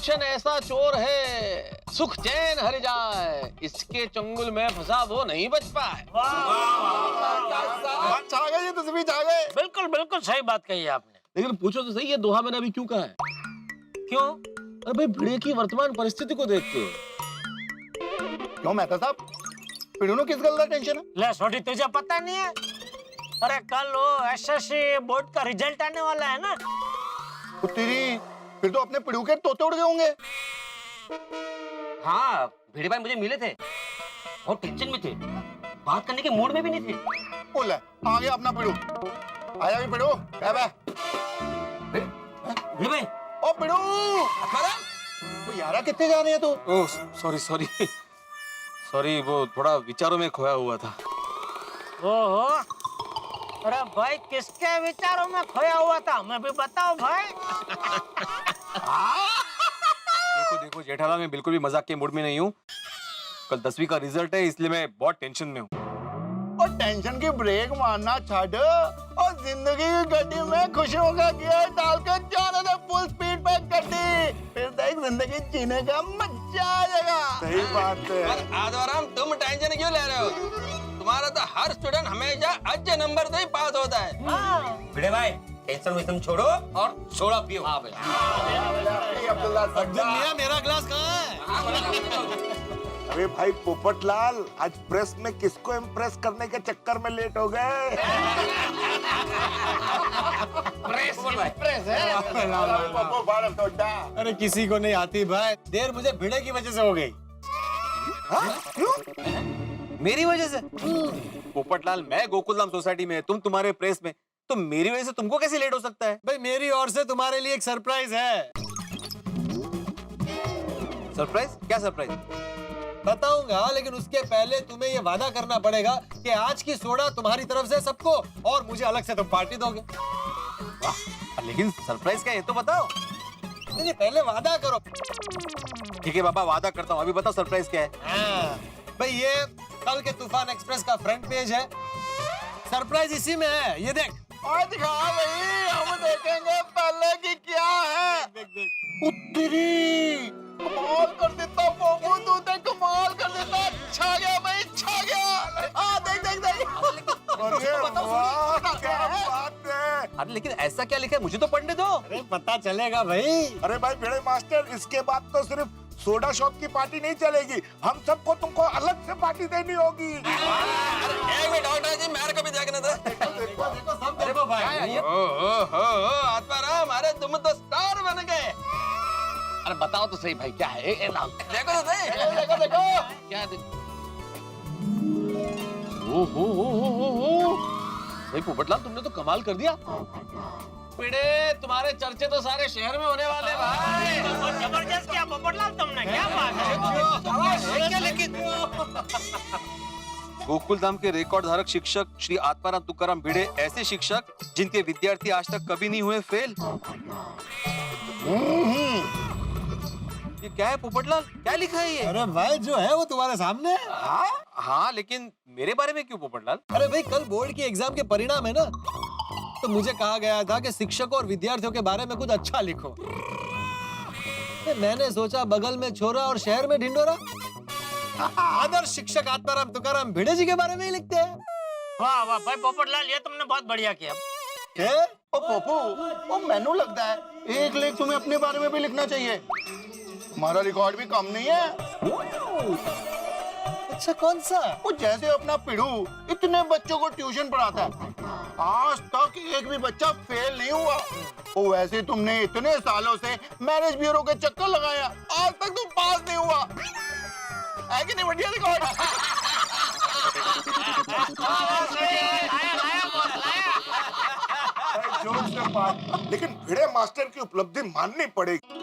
Tension ऐसा चोर है, सुख चैन हर जाए, इसके चंगुल में फंसा वो नहीं बच पाए। छा गए ये, तुम भी छा गए। बिल्कुल बिल्कुल सही बात कही है आपने। लेकिन पूछो तो सही, ये दोहा मैंने अभी क्यों कहा है? क्यों? अरे भाई, भिड़े की वर्तमान परिस्थिति को देख के। क्यों मेहता साहब, पिड़ू किस गल का टेंशन है? ले छोटी, तुझे पता नहीं है? अरे कल वो एसएससी बोर्ड का रिजल्ट आने वाला है ना। तेरी, फिर तो अपने पिड़ू के तोते उड़ गए होंगे। हाँ, भिड़े भाई मुझे मिले थे, बहुत टेंशन में थे, बात करने के मूड में भी नहीं थे। बोला आ गया अपना पिड़ू। आया भी पिड़ू, भिड़े भाई, ओ पिड़ू, वो यारा कितने जा रहे हैं तू? ओह सॉरी सॉरी सॉरी, वो थोड़ा विचारों में खोया हुआ था। ओहो, अरे भाई किसके विचारों में खोया हुआ था, मैं भी बताऊं भाई। देखो देखो जेठालाल, मैं बिल्कुल भी मजाक के मूड में नहीं हूँ। कल 10वीं का रिजल्ट है, इसलिए मैं बहुत टेंशन में हूँ। और टेंशन की ब्रेक मारना छाड़ और जिंदगी की गड्डी में खुशियों का गियर डालकर जाने दे फुल स्पीड पे गड्डी, फिर देख जिंदगी जीने का मजा आ जाएगा। सही बात है। पर आदवराम, तुम टेंशन क्यों ले रहे हो? तुम्हारा तो हर स्टूडेंट हमेशा अच्छे नंबर से ही पास होता है। भिड़े भाई टेंशन में तुम छोड़ो और सोडा पियो। हाँ भाई। मियां, मेरा ग्लास कहाँ है? अरे भाई पोपटलाल, आज प्रेस में किसको इम्प्रेस करने के चक्कर में लेट हो गए? प्रेस है। अरे किसी को नहीं आती भाई, देर मुझे भिड़े की वजह से हो गई। मेरी वजह से? पोपटलाल, मैं गोकुलधाम सोसाइटी में, तुम तुम्हारे प्रेस में, तो मेरी वजह से तुमको कैसे लेट हो सकता है? भाई मेरी ओर से तुम्हारे लिए एक सरप्राइज है। सरप्राइज? क्या सरप्राइज? बताऊंगा, लेकिन उसके पहले तुम्हें ये वादा करना पड़ेगा कि आज की सोडा तुम्हारी तरफ से सबको, और मुझे अलग से तुम पार्टी दोगे। वाह, लेकिन सरप्राइज क्या है, ये तो बताओ। नहीं, पहले वादा करो। ठीक है बाबा, वादा करता हूँ। अभी बताओ सरप्राइज क्या है? हाँ, भाई ये कल के तूफान एक्सप्रेस का फ्रंट पेज है। सरप्राइज इसी में है, ये देख। और दिखा भाई, हम देखेंगे पहले की क्या है। उत्तरी कमाल कर देता बाबू, तू तो कमाल कर देता। छा गया भाई, छा गया। देख देख देख। अरे वाह, क्या बात है। अरे लेकिन ऐसा क्या लिखा है, मुझे तो पढ़ने दो। अरे पता चलेगा भाई। अरे भाई भिड़े मास्टर, इसके बाद तो सिर्फ सोडा शॉप की पार्टी नहीं चलेगी, हम सबको तुमको अलग से पार्टी देनी होगी। एक मिनट डॉक्टर जी, मेरे को भी देखने दो। देखो सब देखो भाई। ओहो, आत्माराम, अरे तुम तो स्टार बन गए। अरे बताओ तो सही भाई, क्या है? देखो तो सही। देखो देखो। क्या हो भाई पोपटलाल, तुमने तो कमाल कर दिया। पिड़े, तुम्हारे चर्चे तो सारे शहर में होने वाले भाई। जबरदस्त किया पोपटलाल तुमने, क्या बात है। लेकिन गोकुलधाम के रिकॉर्ड धारक शिक्षक श्री आत्माराम तुकाराम भिड़े, ऐसे शिक्षक जिनके विद्यार्थी आज तक कभी नहीं हुए फेल। ये क्या है पोपटलाल, क्या लिखा है ये? अरे भाई जो है वो तुम्हारे सामने है। हाँ, लेकिन मेरे बारे में क्यों पोपटलाल? अरे भाई कल बोर्ड की एग्जाम के परिणाम है ना, तो मुझे कहा गया था कि शिक्षकों और विद्यार्थियों के बारे में कुछ अच्छा लिखो। मैंने सोचा बगल में छोरा और शहर में ढिंडोरा, आदर्श शिक्षक आत्माराम तुकाराम भिड़े जी के बारे में ही लिखते हैं। वाह वाह भाई पोपटलाल, ये तुमने बहुत बढ़िया किया। ओ पोपू, ओ मैनू लगता है एक लेख तुम्हें अपने बारे में भी लिखना चाहिए। हमारा रिकॉर्ड भी कम नहीं है। अच्छा कौन सा? वो जैसे अपना पिड़ू इतने बच्चों को ट्यूशन पढ़ाता है, आज तक एक भी बच्चा फेल नहीं हुआ। वो वैसे तुमने इतने सालों से मैरिज ब्यूरो के चक्कर लगाया, आज तक तुम पास नहीं हुआ है कि नहीं? बढ़िया रिकॉर्ड। जोर से बात। लेकिन भिड़े मास्टर की उपलब्धि माननी पड़ेगी।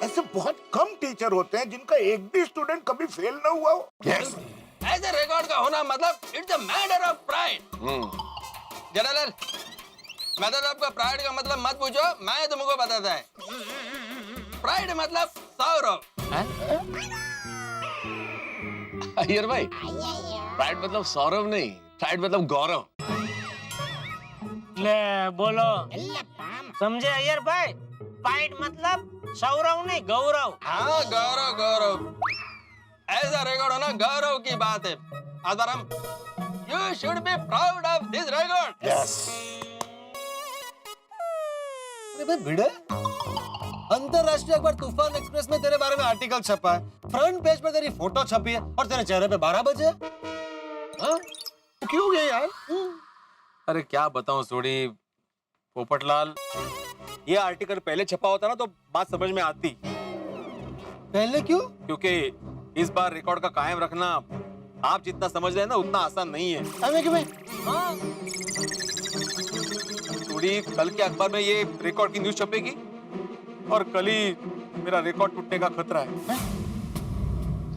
ऐसे बहुत कम टीचर होते हैं जिनका एक भी स्टूडेंट कभी फेल ना हुआ हो। यस, ऐसे रिकॉर्ड का होना मतलब it's a matter of pride. Jethalal, matter आपका प्राइड का मतलब मत पूछो, मैं तुमको बताता है। प्राइड मतलब सौरभ। अय्यर भाई, प्राइड मतलब सौरभ नहीं, प्राइड मतलब गौरव। ले बोलो समझे अय्यर भाई फाइट मतलब सौरव नहीं गौरव हाँ गौरव गौरव ऐसा रिकॉर्ड होना गौरव की बात है आदरम you should be proud of this record अरे भाई भिड़े, अंतरराष्ट्रीय अखबार तूफान एक्सप्रेस में तेरे बारे में आर्टिकल छपा है, फ्रंट पेज पे तेरी फोटो छपी है और तेरे चेहरे पे 12 बजे। हाँ? क्यों गए यार? अरे क्या बताऊं सोडी पोपटलाल, ये आर्टिकल पहले छपा होता ना तो बात समझ में आती, पहले क्यों? क्योंकि इस बार रिकॉर्ड का कायम रखना आप जितना समझ रहे हैं ना उतना आसान नहीं है। हमें क्यों? सोडी, कल के अखबार में ये रिकॉर्ड की न्यूज छपेगी और कल ही मेरा रिकॉर्ड टूटने का खतरा है।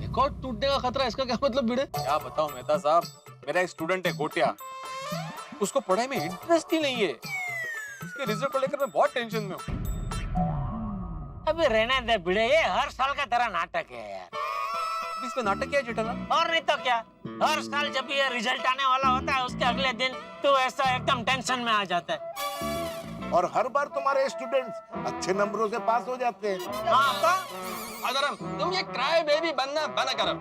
रिकॉर्ड टूटने का खतरा, इसका क्या मतलब भिड़े? क्या बताऊं मेहता साहब, मेरा एक स्टूडेंट है गोटिया, उसको पढ़ाई में इंटरेस्ट ही नहीं है, उसके रिजल्ट को लेकर मैं बहुत टेंशन में हूँ। अभी रहने दे भिड़े, ये हर साल का तरह नाटक है यार। अब इसमें नाटक क्या है जेठालाल? और नहीं तो क्या, हर साल जब ये रिजल्ट आने वाला होता है उसके अगले दिन तो ऐसा एकदम टेंशन में आ जाता है। और हर बार तुम्हारे स्टूडेंट्स अच्छे नंबरों से पास हो जाते हैं। हाँ तो आदरम तुम ये क्राई बेबी बनना बंद करो।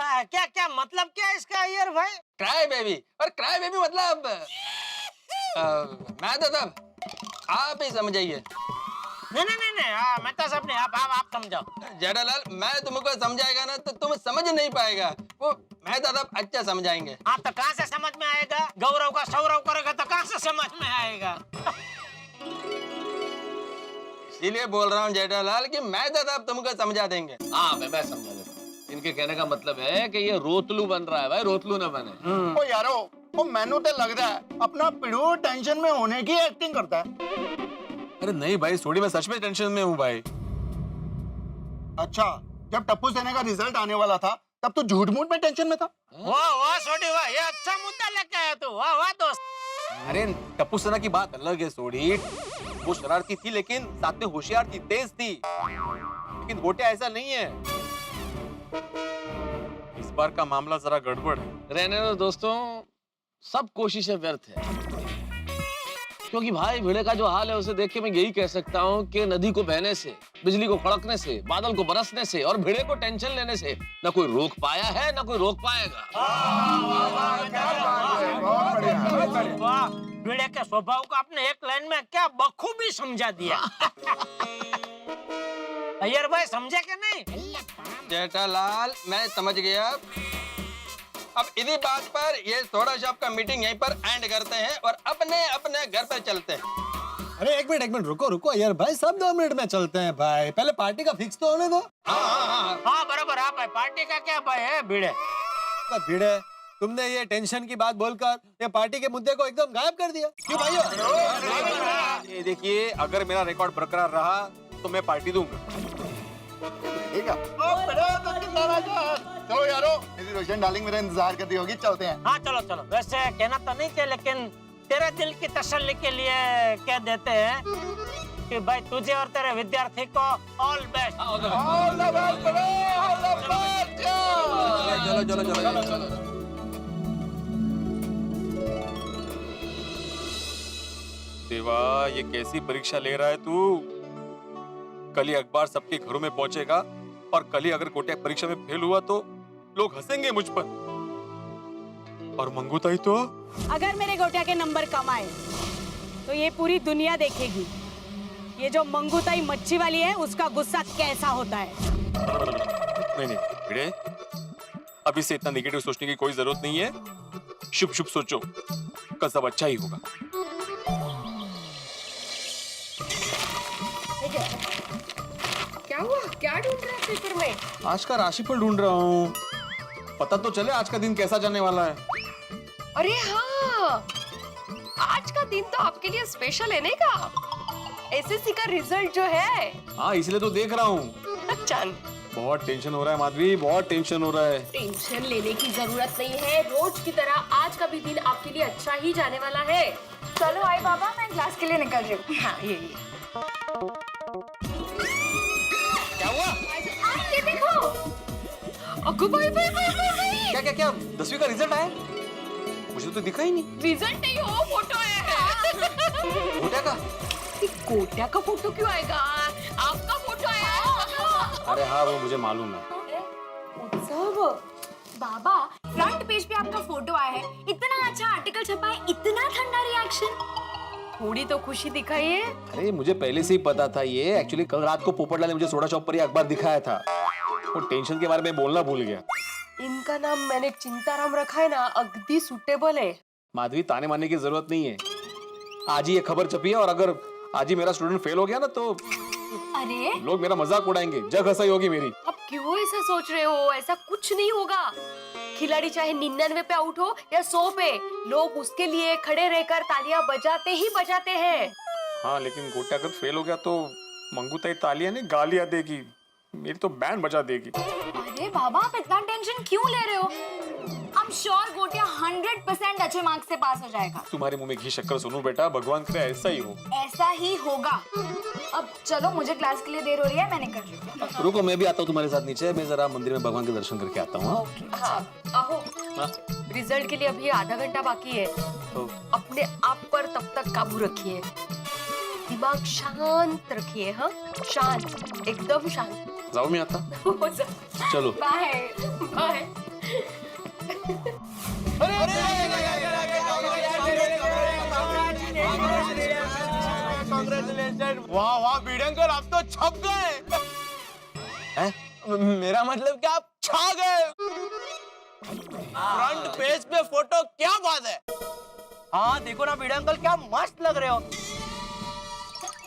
क्या क्या मतलब क्या है इसका अय्यर भाई? क्राई बेबी, और क्राई बेबी मतलब मैं तो तब आप ही समझाइए। नहीं मैं तो सब नहीं, आप समझाओ। जेठालाल मैं तुमको समझाएगा ना तो तुम समझ नहीं पाएगा, वो मैं तो तब अच्छा समझाएंगे। आप तो कहाँ से समझ में आएगा? गौरव का सौरव करेगा तो कहाँ से समझ में आएगा? इसीलिए बोल रहा हूँ जेठालाल कि मैं तो तब तुमको समझा देंगे। हाँ मैं समझा देता हूँ। इनके कहने का मतलब है कि ये रोतलू बन रहा है भाई, रोतलू ना बने। ओ यारो, वो मैनू तो लग रहा है अपना पिड़ू टेंशन में होने की एक्टिंग करता है। अरे नहीं भाई सोडी, मैं सच में टेंशन में हूँ भाई। अच्छा, जब टप्पू सेना का रिजल्ट आने वाला था तब तो झूठ मूठ में टेंशन में था। वाह छोटी वाह, ये अच्छा मुद्दा लेके आया तू। वाह दोस्त। अरे टप्पू सेना की बात अलग है सोडी, वो शरारती थी लेकिन साथ में होशियार थी, तेज थी, लेकिन गोटिया ऐसा नहीं है। इस बार का मामला जरा गड़बड़ है। रहने दो दोस्तों, सब कोशिशें व्यर्थ है, क्योंकि भाई भिड़े का जो हाल है उसे देख के मैं यही कह सकता हूँ कि नदी को बहने से, बिजली को कड़कने से, बादल को बरसने से और भिड़े को टेंशन लेने से न कोई रोक पाया है न कोई रोक पाएगा। वाह, भिड़े के स्वभाव को आपने एक लाइन में क्या बखूबी समझा दिया। अय्यर भाई समझे कि नहीं? जेठालाल मैं समझ गया। अब इसी बात पर ये थोड़ा सा आपका मीटिंग यहीं पर एंड करते हैं और अपने अपने घर पर चलते हैं। अरे एक मिनट रुको यार भाई, सब 2 मिनट में चलते हैं भाई, पहले पार्टी का फिक्स तो होने दो। हाँ बराबर, आप पार्टी का क्या भाई है भिड़े? भिड़े, तुमने ये टेंशन की बात बोलकर ये पार्टी के मुद्दे को एकदम गायब कर दिया, क्यों भाई? ये देखिए, अगर मेरा रिकॉर्ड बरकरार रहा तो मैं पार्टी दूंगा। ठीक है। चलो यारो, मेरी रोशन डार्लिंग मेरा इंतजार करती होगी, चलते हैं। हाँ चलो। वैसे कहना तो नहीं थे, लेकिन तेरे दिल की तसल्ली के लिए कह देते हैं कि भाई तुझे और तेरे विद्यार्थी को ऑल बेस्ट। चलो। देवा, ये कैसी परीक्षा ले रहा है तू? कल ही अखबार सबके घरों में पहुंचेगा और कल ही अगर गोटिया परीक्षा में फेल हुआ तो लोग हंसेंगे मुझ पर, और मंगूताई तो अगर मेरे गोटिया के नंबर कम आए तो ये पूरी दुनिया देखेगी ये जो मंगूताई मच्छी वाली है उसका गुस्सा कैसा होता है। नहीं भिड़े, अभी से इतना नेगेटिव सोचने की कोई जरूरत नहीं है। शुभ शुभ सोचो, कल सब अच्छा ही होगा। क्या हुआ? क्या ढूंढ रहे हैं पेपर में? आज का राशिफल ढूंढ रहा हूँ, पता तो चले आज का दिन कैसा जाने वाला है। अरे हाँ, आज का दिन तो आपके लिए स्पेशल है नहीं का? एसएससी का रिजल्ट जो है। हाँ इसलिए तो देख रहा हूँ। चल, बहुत टेंशन हो रहा है माधवी, बहुत टेंशन हो रहा है। टेंशन लेने की जरूरत नहीं है, रोज की तरह आज का भी दिन आपके लिए अच्छा ही जाने वाला है। चलो आई बाबा, मैं क्लास के लिए निकल रही हूँ। हाँ ये क्या हुआ? ये देखो। अगो भाई। क्या 10वीं का रिजल्ट आया? मुझे तो दिखा ही नहीं। रिजल्ट नहीं हो, फोटो है। गोटिया का? कोटिया का फोटो क्यों आएगा? आपका फोटो है। अरे हाँ, वो मुझे मालूम है। उत्सव बाबा, फ्रंट पेज पे आपका फोटो आया है, इतना अच्छा आर्टिकल छपा है, इतना ठंडा रिएक्शन। थोड़ी तो खुशी दिखाइए। अरे मुझे पहले से ही पता था ये। एक्चुअली कल रात को पोपटलाल ने मुझे सोडा शॉप पर ये अखबार दिखाया था। वो टेंशन के बारे में बोलना भूल गया। इनका नाम मैंने चिंताराम रखा है ना, अगदी सुटेबल है। माधवी, ताने मारने की जरूरत नहीं है। आज ही ये खबर छपी है और अगर आज ही मेरा स्टूडेंट फेल हो गया ना तो अरे लोग मेरा मजाक उड़ाएंगे, जग हंसाई होगी मेरी। आप क्यों ऐसा सोच रहे हो? ऐसा कुछ नहीं होगा। खिलाड़ी चाहे 99 पे आउट हो या 100 पे, लोग उसके लिए खड़े रहकर तालियां बजाते ही बजाते हैं। हाँ, लेकिन गोटिया अगर फेल हो गया तो मंगूताई तालियां नहीं गालियां देगी। मेरी तो बैंड बजा देगी। अरे बाबा, आप इतना टेंशन क्यों ले रहे हो? I'm sure गोटिया 100% अच्छे मार्क्स से पास हो जाएगा। तुम्हारे मुंह में घी शक्कर सुनूं बेटा, भगवान करे ऐसा ही हो। ऐसा ही होगा। अब चलो, मुझे क्लास के लिए देर हो रही है, मैंने कर रही हूँ। रुको, मैं भी आता हूँ तुम्हारे साथ नीचे। मैं जरा मंदिर में भगवान के दर्शन करके आता हूँ। आहो, रिजल्ट के लिए अभी आधा घंटा बाकी है। अपने आप पर तब तक काबू रखिए, दिमाग शांत रखिए। हाँ, शांत, एकदम शांत। जाओ, मैं आता। चलो। Bye bye. वाह वाह भिड़ंकर, आप तो छप गए। मेरा मतलब कि आप छा गए। फ्रंट पेज पे फोटो, क्या बात है। हाँ देखो ना भिड़ंकल, क्या मस्त लग रहे हो।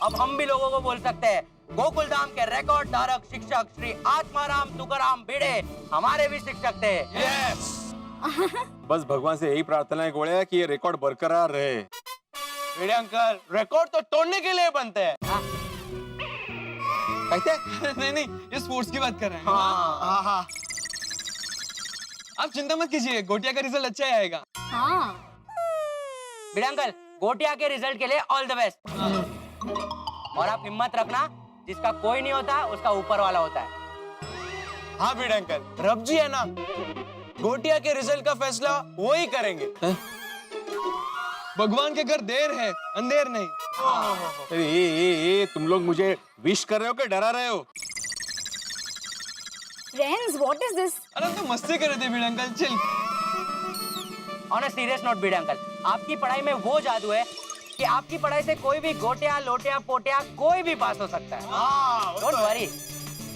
अब हम भी लोगों को बोल सकते हैं, गोकुलधाम के रिकॉर्ड धारक शिक्षक श्री आत्माराम तुकाराम भिड़े हमारे भी शिक्षक थे। बस भगवान से यही प्रार्थना है गोड़िया कि ये रिकॉर्ड बरकरार रहे। भिड़े अंकल, रिकॉर्ड तो तोड़ने के लिए बनते हैं। नहीं नहीं, ये स्पोर्ट्स की बात कर रहे हैं। हाँ हाँ। आप चिंता मत कीजिए, गोटिया का रिजल्ट अच्छा ही आएगा। हाँ, भिड़े अंकल, गोटिया के रिजल्ट के लिए ऑल द बेस्ट। और आप हिम्मत रखना, जिसका कोई नहीं होता उसका ऊपर वाला होता है। हाँ भिड़े अंकल, रब जी है ना, गोटिया के रिजल्ट का फैसला वो ही करेंगे। भगवान के घर देर है, अंधेर नहीं। ए, तुम लोग मुझे विश कर रहे हो कि डरा रहे हो? Friends, what is this? अरे हम तो मस्ती कर रहे थे Bhide uncle, chill. On a serious note Bhide uncle, आपकी पढ़ाई में वो जादू है कि आपकी पढ़ाई से कोई भी गोटिया लोटिया पोटिया कोई भी पास हो सकता है। Don't worry.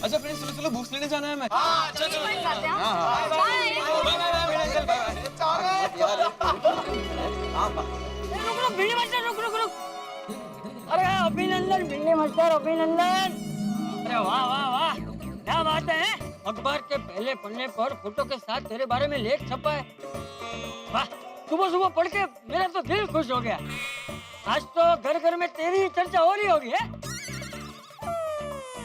अच्छा फ्रेंड्स, चलो चलो बुक्स लेने जाना है हमें। रुक। अरे अभिनंदन भिड़े मास्टर, अभिनंदन। अरे वाह वाह वाह, क्या बात है। अखबार के पहले पन्ने पर फोटो के साथ तेरे बारे में लेख छपा है। वाह, सुबह सुबह पढ़ के मेरा तो दिल खुश हो गया। आज तो घर घर में तेरी ही चर्चा हो रही होगी है?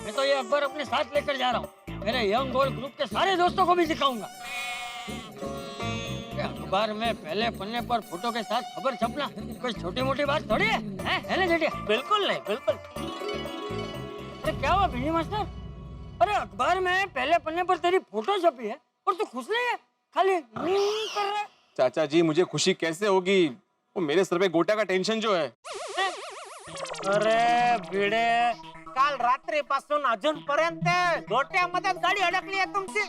मैं तो ये अखबार अपने साथ लेकर जा रहा हूँ, मेरे यंग गोल्ड ग्रुप के सारे दोस्तों को भी दिखाऊंगा। अखबार में पहले पन्ने पर फोटो के साथ खबर छपना कोई छोटी मोटी बात थोड़ी है ना जेठिया? बिल्कुल नहीं, बिल्कुल। अरे क्या हुआ भिड़ी मास्टर? अरे अखबार में पहले पन्ने पर तेरी फोटो छपी है और तू खुश नहीं है, खाली कर रहा है। चाचा जी, मुझे खुशी कैसे होगी? वो मेरे सर पे गोटिया का टेंशन जो है। अरे भिडे, काल रात्रीपासून अजूनपर्यंत गोट्यामध्ये गाडी अडकली आहे तुमची।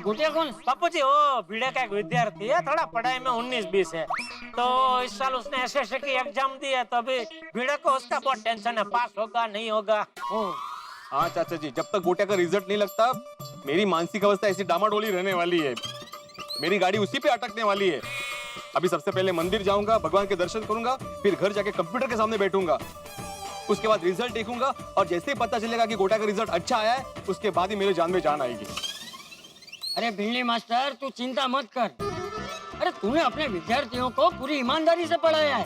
गोटिया कौन? बापूजी, हो भिड़े का एक विद्यार्थी है, थोड़ा पढ़ाई में 19-20 है। तो इस साल उसने एसएससी की एग्जाम दी है, तो अभी भिड़े को उसका बहुत टेंशन है, पास होगा नहीं होगा। हाँ चाचा जी, जब तक गोटिया का रिजल्ट नहीं लगता मेरी मानसिक अवस्था ऐसी डामाडोली रहने वाली है। मेरी गाड़ी उसी पे अटकने वाली है। अभी सबसे पहले मंदिर जाऊंगा, भगवान के दर्शन करूंगा, फिर घर जाके कंप्यूटर के सामने बैठूंगा, उसके बाद रिजल्ट देखूंगा और जैसे ही पता चलेगा कि गोटिया का रिजल्ट अच्छा आया है, उसके बाद ही मेरे जान में जान आएगी। अरे भिड़े मास्टर, तू चिंता मत कर। अरे तूने अपने विद्यार्थियों को पूरी ईमानदारी से पढ़ाया है।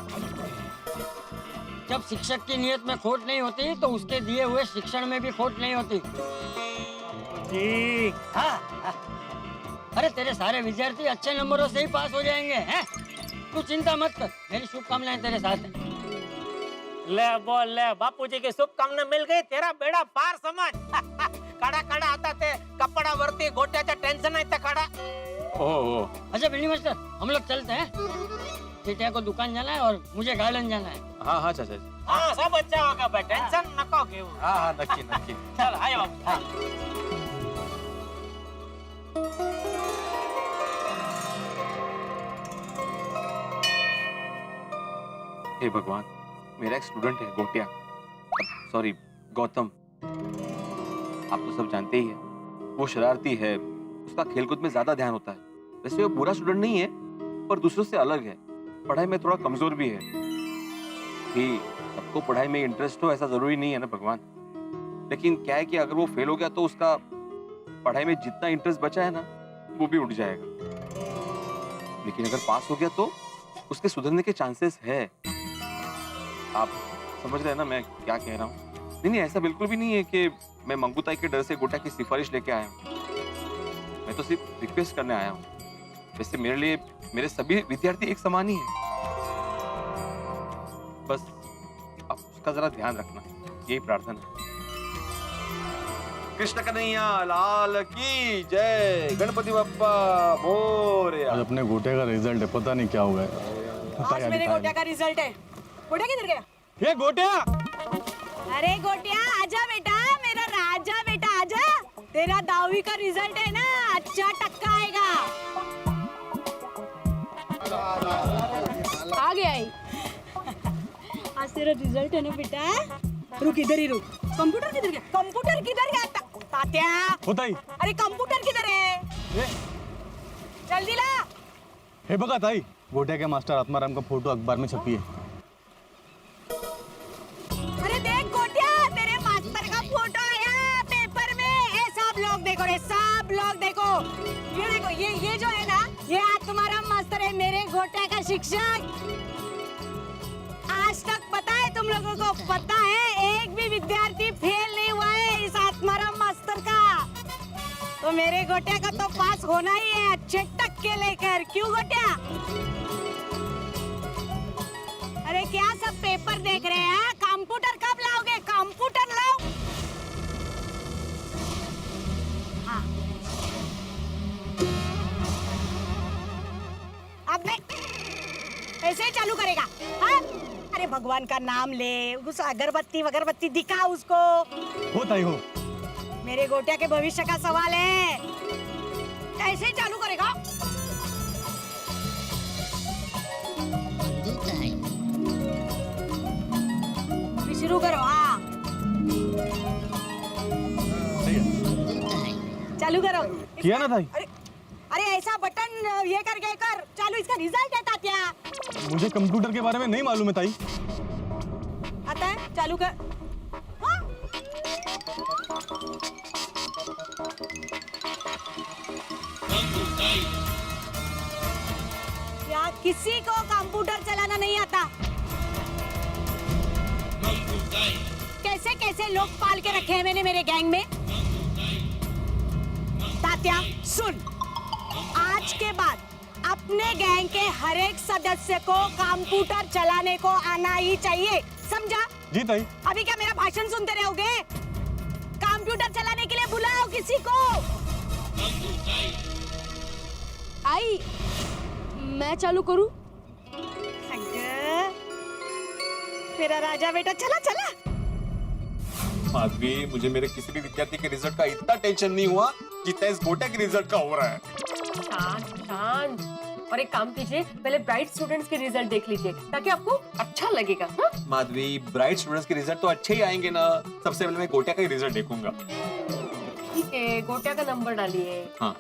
जब शिक्षक की नियत में खोट नहीं होती तो उसके दिए हुए शिक्षण में भी खोट नहीं होती। जी हाँ। अरे तेरे सारे विद्यार्थी अच्छे नंबरों से ही पास हो जाएंगे, हैं? तू चिंता मत कर, मेरी शुभकामनाएं तेरे साथ हैं। ले बोल ले, बापूजी की शुभकामना मिल गई, तेरा बेड़ा पार समझ। काढा काढा आता ते कपडा वरती गोट्याचं टेन्शन आहे ते काढा। ओह अच्छा बिल्ली मास्टर, हम लोग चलते हैं। चेटिया को दुकान जाना है और मुझे गार्डन जाना है। हाँ हाँ चाचा जी, हाँ सब अच्छा होगा, टेंशन नको घेऊ। हाँ हाँ नक्की नक्की। चल आए बाबू। हे भगवान, मेरा एक स्टूडेंट है गोटिया, सॉरी गौतम, आप तो सब जानते ही हैं, वो शरारती है, उसका खेलकूद में ज्यादा ध्यान होता है। वैसे वो बुरा स्टूडेंट नहीं है, पर दूसरों से अलग है, पढ़ाई में थोड़ा कमजोर भी है। कि सबको पढ़ाई में इंटरेस्ट हो ऐसा जरूरी नहीं है ना भगवान। लेकिन क्या है कि अगर वो फेल हो गया तो उसका पढ़ाई में जितना इंटरेस्ट बचा है ना वो भी उठ जाएगा। लेकिन अगर पास हो गया तो उसके सुधरने के चांसेस है। आप समझ रहे हैं ना मैं क्या कह रहा हूँ? नहीं नहीं, ऐसा बिल्कुल भी नहीं है कि मैं मंगूताई के डर से गोटा की सिफारिश लेके आया हूँ। मैं तो सिर्फ रिक्वेस्ट करने आया हूँ। वैसे मेरे लिए मेरे सभी विद्यार्थी एक समान ही है, बस आप उसका जरा ध्यान रखना, यही प्रार्थना है। कृष्ण कन्हैया लाल की जय, गणपति बप्पा मोरया। आज अपने गोटे का रिजल्ट है, पता नहीं क्या होगा। आज मेरे गोटिया का रिजल्ट है। गोटिया किधर गया? ये गोटिया, अरे गोटिया आजा बेटा, मेरा राजा बेटा आजा। तेरा 10वीं का रिजल्ट है ना, अच्छा टक्का आएगा। आ गया ही। आज तेरा रिजल्ट है ना बेटा। रुक इधर ही रुक। कंप्यूटर किधर गया? कंप्यूटर किधर गया? तात्या होता ही। अरे कंप्यूटर किधर है? जल्दी ला। हे बघा ताई, गोट्या के मास्टर आत्माराम का फोटो अखबार में छपी है। अरे देख गोटिया, तेरे मास्टर का फोटो आया पेपर में। ये सब लोग देखो रे, सब लोग देखो। ये देखो, ये जो है ना, ये आत्माराम मास्टर है, मेरे गोटिया का शिक्षक। आज तक पता है तुम लोगों को, पता है एक भी विद्यार्थी फेल नहीं हुआ है इस आत्माराम मास्टर का। तो मेरे गोटिया का तो पास होना ही है अच्छे टक्के लेकर। क्यों गोटिया? अरे क्या सब पेपर देख रहे हैं? कंप्यूटर कब लाओगे? कंप्यूटर लाओ। हाँ। अब ऐसे ही चालू करेगा? हाँ? अरे भगवान का नाम ले, उस अगरबत्ती दिखा उसको। होता ही हो। मेरे गोटिया के भविष्य का सवाल है, ऐसे ही चालू करेगा? शुरू करो। हाँ चालू करो। किया ना ताई? अरे ऐसा बटन ये करके कर चालू। इसका रिजल्ट है तात्या। मुझे कंप्यूटर के बारे में नहीं मालूम है ताई। आता है? चालू कर। हाँ? क्या किसी को कंप्यूटर चलाना नहीं आता? कैसे कैसे लोग पाल के रखे हैं मैंने मेरे गैंग में। तात्या सुन, आज के बाद अपने गैंग के हर एक सदस्य को कंप्यूटर चलाने को आना ही चाहिए, समझा? जी ताई। अभी क्या मेरा भाषण सुनते रहोगे? कंप्यूटर चलाने के लिए बुलाओ किसी को। आई, मैं चालू करूं? मेरा राजा बेटा चला चला। माधवी, मुझे मेरे किसी भी विद्यार्थी के रिजल्ट का इतना टेंशन नहीं हुआ जितना इस गोटा के रिजल्ट का हो रहा है। शांत शांत। और एक काम कीजिए, पहले ब्राइट स्टूडेंट्स के रिजल्ट देख लीजिए ताकि आपको अच्छा लगेगा। हाँ? माधवी, ब्राइट स्टूडेंट्स के रिजल्ट तो अच्छे ही आएंगे ना। सबसे पहले मैं गोटिया का ही रिजल्ट देखूंगा। ठीक है, गोटिया का नंबर डालिए। हाँ।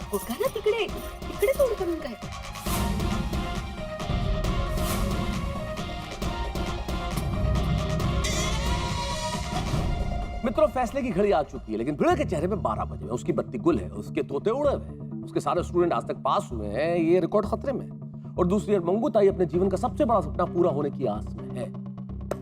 होगा ना तिकडे, तिकडे तोड करून काय? मित्रों, फैसले की घड़ी आ चुकी है, लेकिन भिड़े के चेहरे पे 12 बजे हैं। उसकी बत्ती गुल है, उसके तोते उड़े हुए हैं, उसके सारे स्टूडेंट आज तक पास हुए हैं, ये रिकॉर्ड खतरे में। और दूसरी ओर मंगूताई अपने जीवन का सबसे बड़ा सपना पूरा होने की आस में है।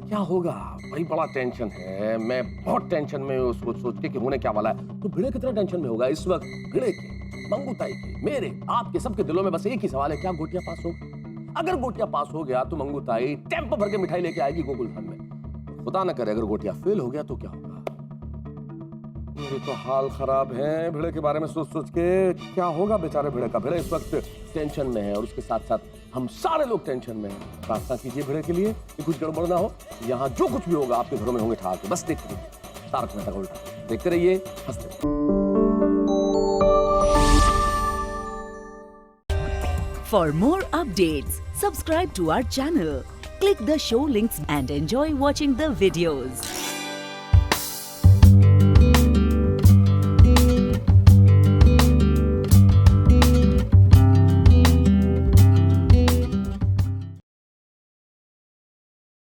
क्या होगा? बड़ी बड़ा टेंशन है। मैं बहुत टेंशन में हूँ सोच के कि होने क्या वाला है। तो भिड़े कितना टेंशन में होगा इस वक्त? भिड़े के, मंगूताई के, मेरे, आपके सबके दिलों में बस एक ही सवाल है, क्या गोटिया पास होगा? अगर गोटिया पास हो गया तो मंगूताई टेम्पो भर के मिठाई लेके आएगी गोकुलधाम में। खुदा न करे अगर गोटिया फेल हो गया तो क्या होगा? मेरे तो हाल खराब है भिड़े के बारे में सोच सोच के। क्या होगा बेचारे भिड़े का? भिड़े इस वक्त टेंशन में है और उसके साथ साथ हम सारे लोग टेंशन में हैं। प्रार्थना कीजिए भिड़े के लिए कि कुछ गड़बड़ ना हो। यहाँ जो कुछ भी होगा आपके घरों में होंगे ठहाके। बस देखते रहिए तारक मेहता का उल्टा, देखते रहिए, हंसते रहिए। For more updates, subscribe to our channel, click the show links and enjoy watching the videos.